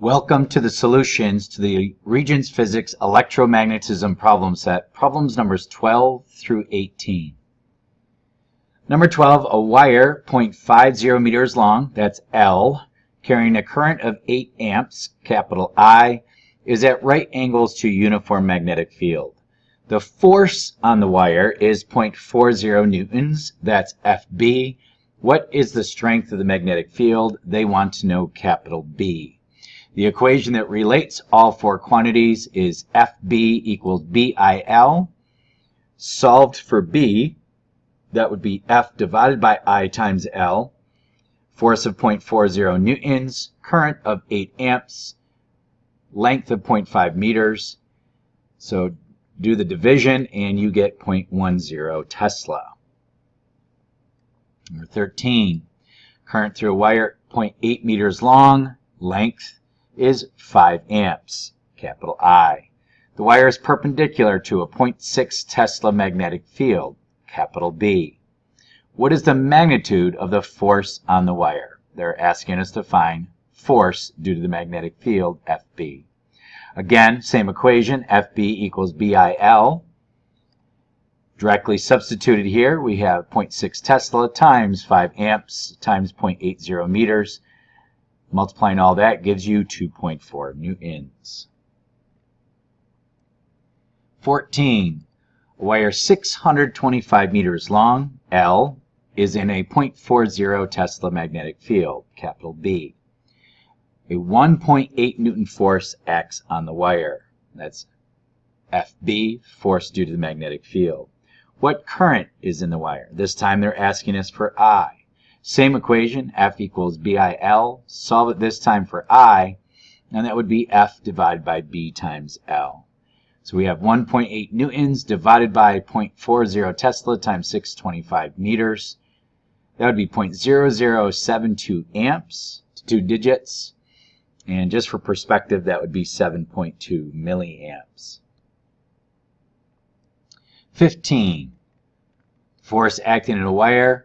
Welcome to the solutions to the Regents Physics Electromagnetism problem set, problems numbers 12 through 18. Number 12, a wire 0.50 meters long, that's L, carrying a current of 8 amps, capital I, is at right angles to a uniform magnetic field. The force on the wire is 0.40 newtons, that's FB. What is the strength of the magnetic field? They want to know capital B. The equation that relates all four quantities is FB equals BIL. Solved for B, that would be F divided by I times L. Force of 0.40 newtons, current of 8 amps, length of 0.5 meters. So do the division and you get 0.10 Tesla. Number 13, current through a wire 0.8 meters long, length is 5 amps, capital I. The wire is perpendicular to a 0.6 Tesla magnetic field, capital B. What is the magnitude of the force on the wire? They're asking us to find force due to the magnetic field, FB. Again, same equation, FB equals BIL. Directly substituted here, we have 0.6 Tesla times 5 amps times 0.80 meters. Multiplying all that gives you 2.4 newtons. 14. A wire 625 meters long, L, is in a 0.40 Tesla magnetic field, capital B. A 1.8 Newton force acts on the wire. That's FB, force due to the magnetic field. What current is in the wire? This time they're asking us for I. Same equation, F equals BIL. Solve it this time for I, and that would be F divided by B times L. So we have 1.8 newtons divided by 0.40 Tesla times 625 meters. That would be 0.0072 amps, 2 digits. And just for perspective, that would be 7.2 milliamps. 15. Force acting in a wire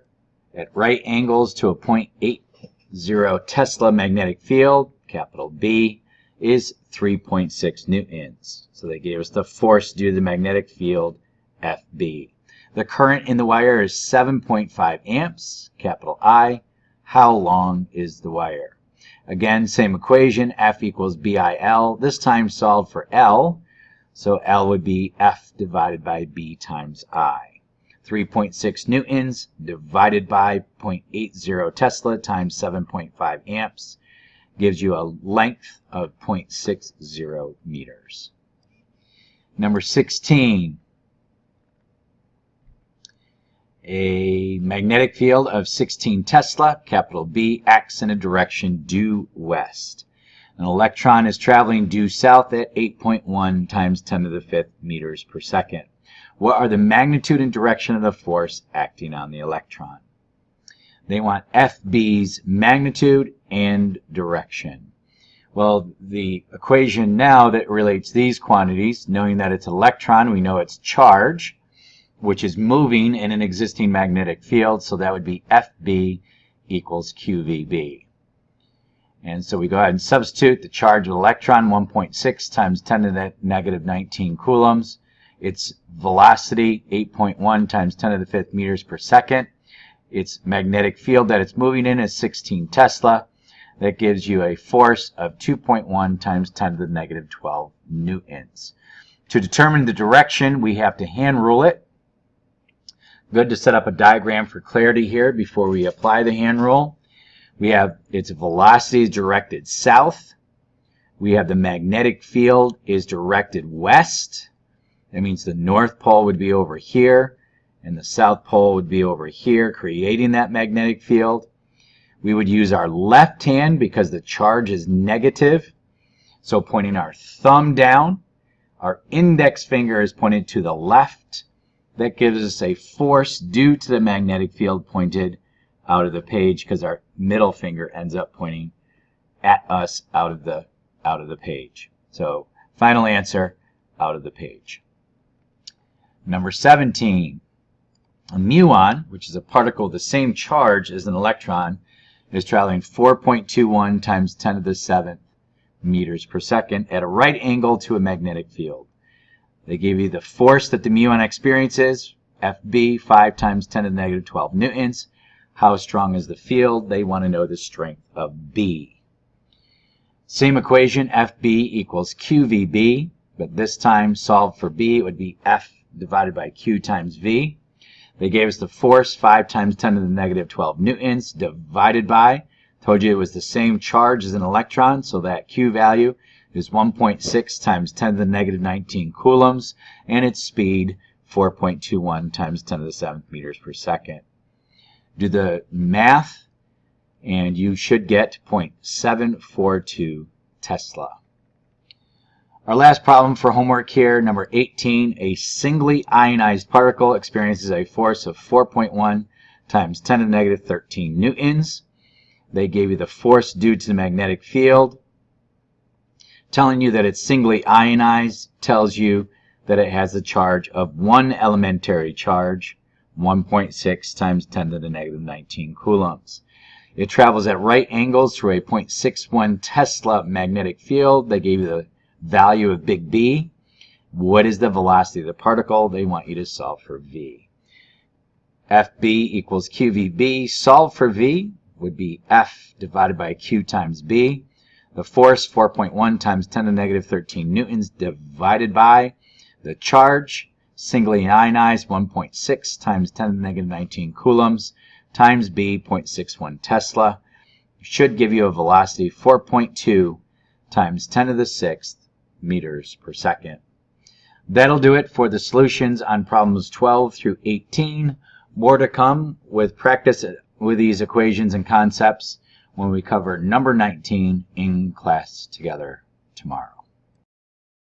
at right angles to a 0.80 Tesla magnetic field, capital B, is 3.6 newtons. So they gave us the force due to the magnetic field, FB. The current in the wire is 7.5 amps, capital I. How long is the wire? Again, same equation, F equals BIL. This time solved for L. So L would be F divided by B times I. 3.6 newtons divided by 0.80 Tesla times 7.5 amps gives you a length of 0.60 meters. Number 16. A magnetic field of 16 Tesla, capital B, acts in a direction due west. An electron is traveling due south at 8.1 times 10 to the 5th meters per second. What are the magnitude and direction of the force acting on the electron? They want FB's magnitude and direction. Well, the equation now that relates these quantities, knowing that it's an electron, we know it's charge, which is moving in an existing magnetic field, so that would be FB equals QVB. And so we go ahead and substitute the charge of the electron, 1.6 times 10 to the negative 19 coulombs. Its velocity, 8.1 times 10 to the 5th meters per second. Its magnetic field that it's moving in is 16 Tesla. That gives you a force of 2.1 times 10 to the negative 12 newtons. To determine the direction, we have to hand rule it. Good to set up a diagram for clarity here before we apply the hand rule. We have its velocity is directed south. We have the magnetic field is directed west. That means the North Pole would be over here, and the South Pole would be over here, creating that magnetic field. We would use our left hand because the charge is negative. So pointing our thumb down, our index finger is pointed to the left. That gives us a force due to the magnetic field pointed out of the page because our middle finger ends up pointing at us out of the page. So final answer, out of the page. Number 17, a muon, which is a particle with the same charge as an electron, is traveling 4.21 times 10 to the 7th meters per second at a right angle to a magnetic field. They gave you the force that the muon experiences, FB, 5 times 10 to the negative 12 newtons. How strong is the field? They want to know the strength of B. Same equation, FB equals QVB, but this time solved for B, it would be F divided by Q times V. They gave us the force, 5 times 10 to the negative 12 newtons, divided by, told you it was the same charge as an electron, so that Q value is 1.6 times 10 to the negative 19 coulombs, and its speed, 4.21 times 10 to the 7th meters per second. Do the math, and you should get 0.742 Tesla. Our last problem for homework here, number 18, a singly ionized particle experiences a force of 4.1 times 10 to the negative 13 newtons. They gave you the force due to the magnetic field. Telling you that it's singly ionized tells you that it has a charge of 1 elementary charge, 1.6 times 10 to the negative 19 coulombs. It travels at right angles through a 0.61 Tesla magnetic field. They gave you the value of big B. What is the velocity of the particle? They want you to solve for V. FB equals QVB. Solve for V would be F divided by Q times B. The force, 4.1 times 10 to the negative 13 newtons, divided by the charge, singly ionized, 1.6 times 10 to the negative 19 coulombs, times B, 0.61 Tesla. Should give you a velocity, 4.2 times 10 to the 6th meters per second. That'll do it for the solutions on problems 12 through 18. More to come with practice with these equations and concepts when we cover number 19 in class together tomorrow.